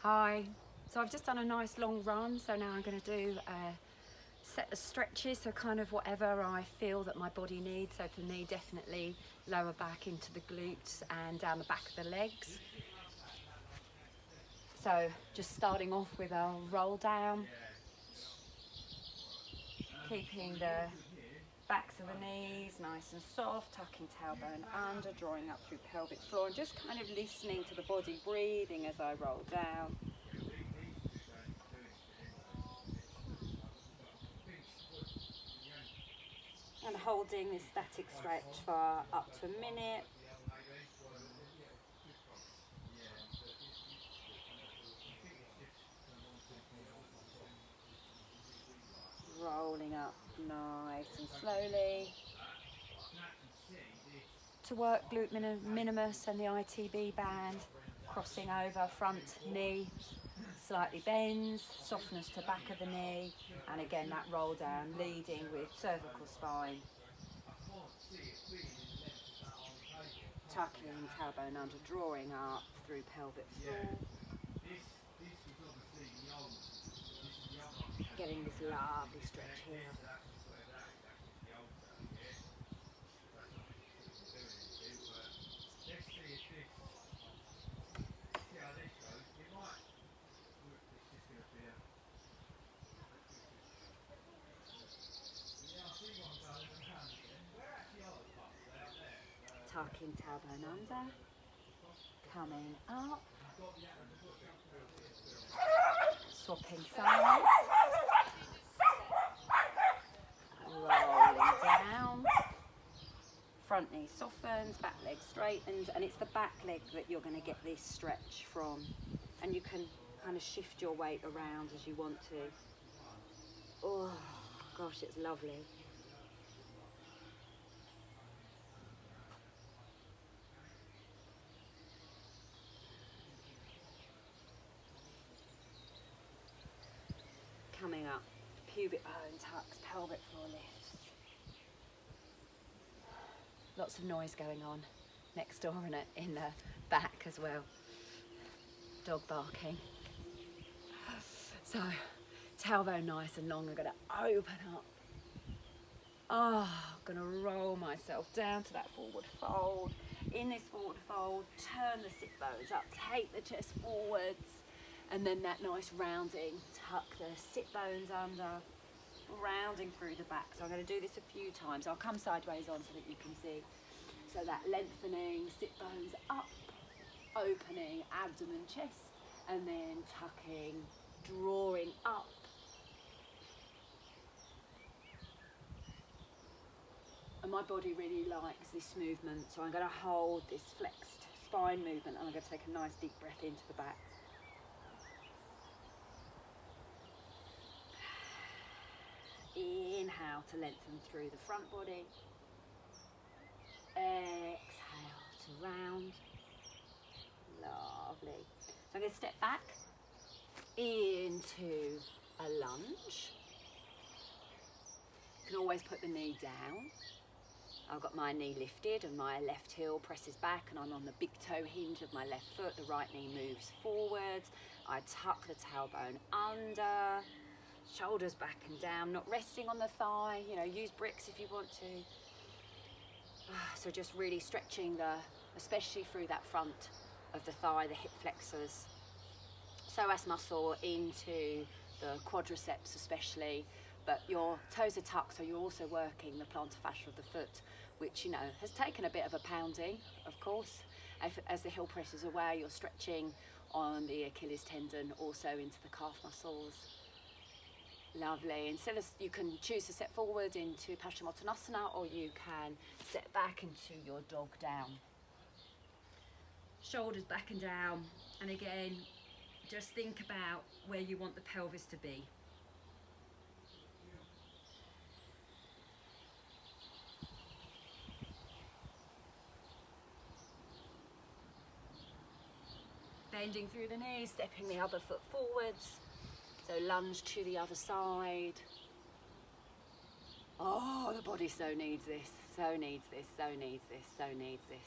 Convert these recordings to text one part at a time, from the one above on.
Hi. So I've just done a nice long run, so now I'm going to do a set of stretches, so kind of whatever I feel that my body needs. So for me, definitely lower back into the glutes and down the back of the legs. So just starting off with a roll down, keeping the backs of the knees nice and soft, tucking tailbone under, drawing up through pelvic floor, and just kind of listening to the body breathing as I roll down. And holding this static stretch for up to a minute. Rolling up nice and slowly to work glute minimus and the ITB band, crossing over front knee, slightly bends, softness to back of the knee, and again that roll down, leading with cervical spine. Tucking tailbone under, drawing up through pelvic floor. Getting this lovely stretch here. Tucking tailbone under, coming up, swapping sides, rolling down, front knee softens, back leg straightens, and it's the back leg that you're going to get this stretch from, and you can kind of shift your weight around as you want to. Oh gosh, it's lovely. Coming up, pubic bone tucks, pelvic floor lifts. Lots of noise going on next door and in the back as well. Dog barking. So, tailbone nice and long. I'm going to open up. I'm going to roll myself down to that forward fold. In this forward fold, turn the sit bones up, take the chest forwards, and then that nice rounding. Tuck the sit bones under, rounding through the back. So I'm going to do this a few times. I'll come sideways on so that you can see. So that lengthening, sit bones up, opening abdomen, chest, and then tucking, drawing up. And my body really likes this movement, so I'm going to hold this flexed spine movement, and I'm going to take a nice deep breath into the back. Inhale to lengthen through the front body. Exhale to round. Lovely. So I'm going to step back into a lunge. You can always put the knee down. I've got my knee lifted and my left heel presses back, and I'm on the big toe hinge of my left foot. The right knee moves forward. I tuck the tailbone under, shoulders back and down, not resting on the thigh. You know, use bricks if you want to. So just really stretching especially through that front of the thigh, the hip flexors, psoas muscle into the quadriceps especially. But your toes are tucked, so you're also working the plantar fascia of the foot, which, you know, has taken a bit of a pounding, of course. As the heel presses away, you're stretching on the Achilles tendon, also into the calf muscles. Lovely. Instead of, you can choose to step forward into Paschimottanasana, or you can step back into your dog down. Shoulders back and down, and again, just think about where you want the pelvis to be. Bending through the knees, stepping the other foot forwards. So lunge to the other side. Oh, the body so needs this, so needs this, so needs this, so needs this.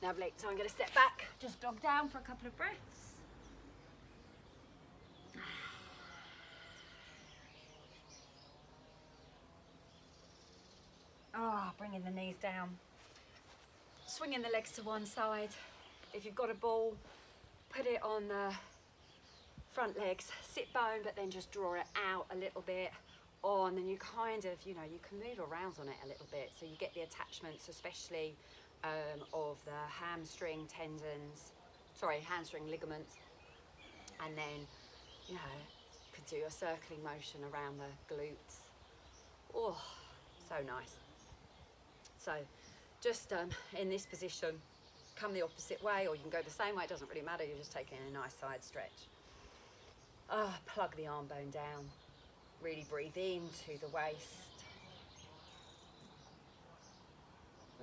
Lovely. So I'm going to step back, just dog down for a couple of breaths. Bringing the knees down. Swinging the legs to one side. If you've got a ball, put it on the front legs, sit bone, but then just draw it out a little bit. And then you kind of, you can move around on it a little bit. So you get the attachments, especially of the hamstring ligaments. And then, you could do a circling motion around the glutes. Oh, so nice. So just in this position, come the opposite way, or you can go the same way, it doesn't really matter, you're just taking a nice side stretch. Plug the arm bone down, really breathe into the waist.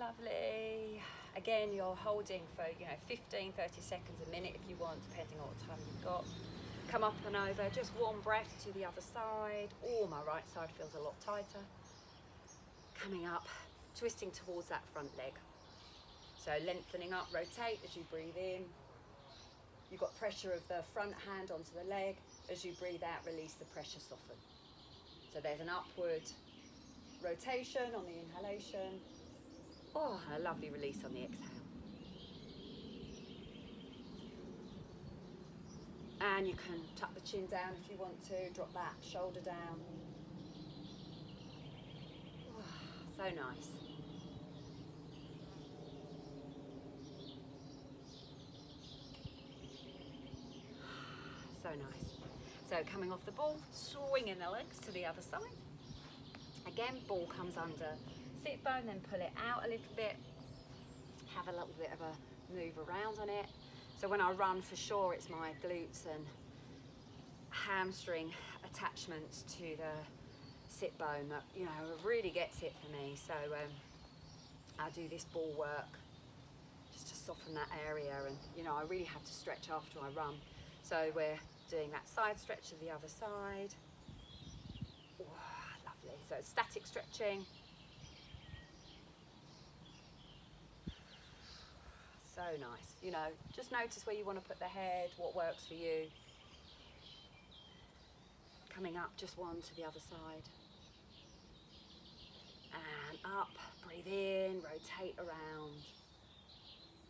Lovely. Again, you're holding for 15, 30 seconds, a minute if you want, depending on what time you've got. Come up and over, just one breath to the other side. My right side feels a lot tighter. Coming up, twisting towards that front leg. So lengthening up, rotate as you breathe in. You've got pressure of the front hand onto the leg. As you breathe out, release the pressure, soften. So there's an upward rotation on the inhalation. A lovely release on the exhale. And you can tuck the chin down if you want to, drop that shoulder down. So nice. So nice. So coming off the ball, swinging the legs to the other side. Again, ball comes under sit bone, then pull it out a little bit. Have a little bit of a move around on it. So when I run, for sure, it's my glutes and hamstring attachments to the sit bone that, really gets it for me. So I do this ball work just to soften that area, and, I really have to stretch after I run. So we're doing that side stretch to the other side. Lovely. So static stretching. So nice. Just notice where you want to put the head, what works for you. Coming up, just one to the other side. And up, breathe in, rotate around.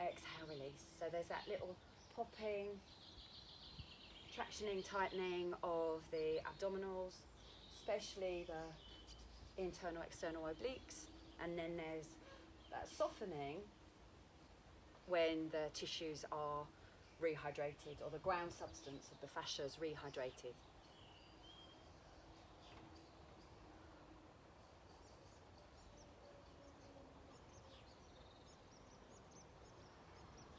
Exhale, release. So there's that little popping, tractioning, tightening of the abdominals, especially the internal, external obliques. And then there's that softening when the tissues are rehydrated, or the ground substance of the fascia is rehydrated.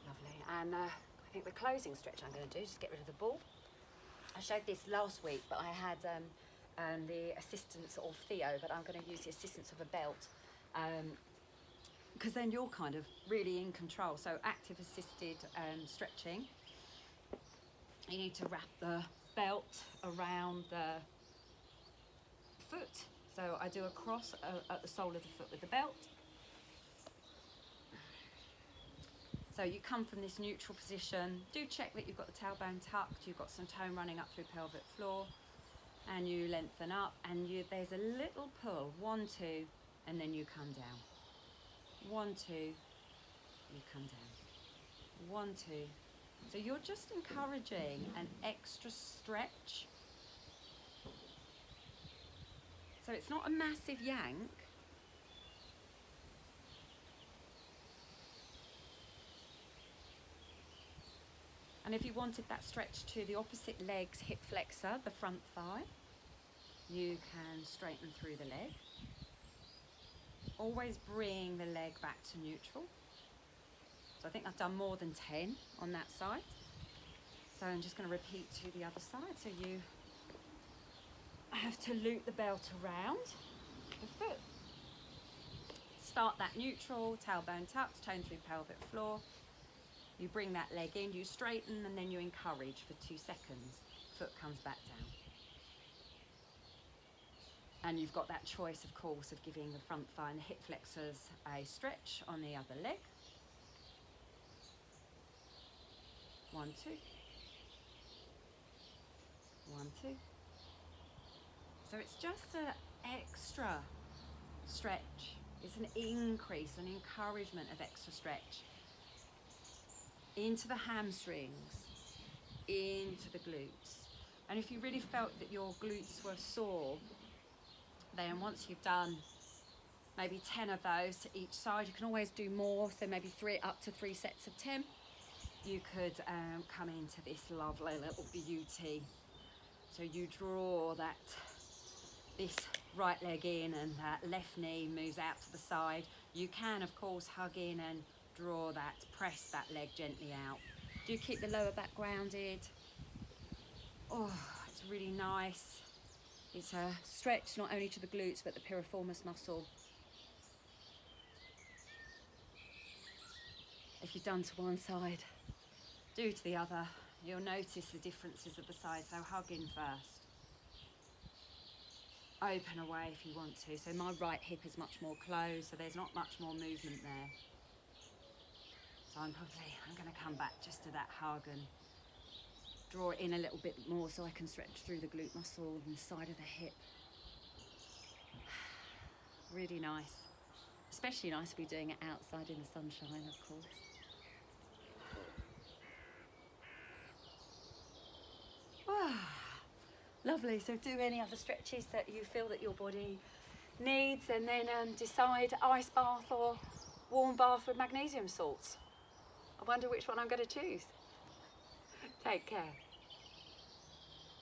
Lovely. And I think the closing stretch I'm going to do, just get rid of the ball. I showed this last week, but I had the assistance of Theo, but I'm going to use the assistance of a belt. Because then you're kind of really in control. So active assisted stretching. You need to wrap the belt around the foot. So I do a cross at the sole of the foot with the belt. So you come from this neutral position. Do check that you've got the tailbone tucked, you've got some tone running up through pelvic floor, and you lengthen up, and there's a little pull, 1, 2, and then you come down. 1, 2, you come down. 1, 2. So you're just encouraging an extra stretch. So it's not a massive yank. And if you wanted that stretch to the opposite leg's hip flexor, the front thigh, you can straighten through the leg. Always bring the leg back to neutral. So I think I've done more than 10 on that side. So I'm just going to repeat to the other side. So you have to loop the belt around the foot. Start that neutral, tailbone tucked, tone through pelvic floor. You bring that leg in, you straighten, and then you encourage for 2 seconds. Foot comes back down. And you've got that choice, of course, of giving the front thigh and the hip flexors a stretch on the other leg. 1, 2. 1, 2. So it's just an extra stretch. It's an increase, an encouragement of extra stretch into the hamstrings, into the glutes. And if you really felt that your glutes were sore, then once you've done maybe 10 of those to each side, you can always do more, so maybe up to 3 sets of 10. You could come into this lovely little beauty. So you draw this right leg in, and that left knee moves out to the side. You can, of course, hug in and draw that, press that leg gently out. Do keep the lower back grounded. Oh, it's really nice. It's a stretch not only to the glutes, but the piriformis muscle. If you've done to one side, do to the other. You'll notice the differences of the sides, so hug in first. Open away if you want to. So my right hip is much more closed, so there's not much more movement there. So I'm going to come back just to that hug and draw it in a little bit more so I can stretch through the glute muscle and the side of the hip. Really nice. Especially nice to be doing it outside in the sunshine, of course. Lovely. So do any other stretches that you feel that your body needs, and then decide ice bath or warm bath with magnesium salts. I wonder which one I'm going to choose. Take care.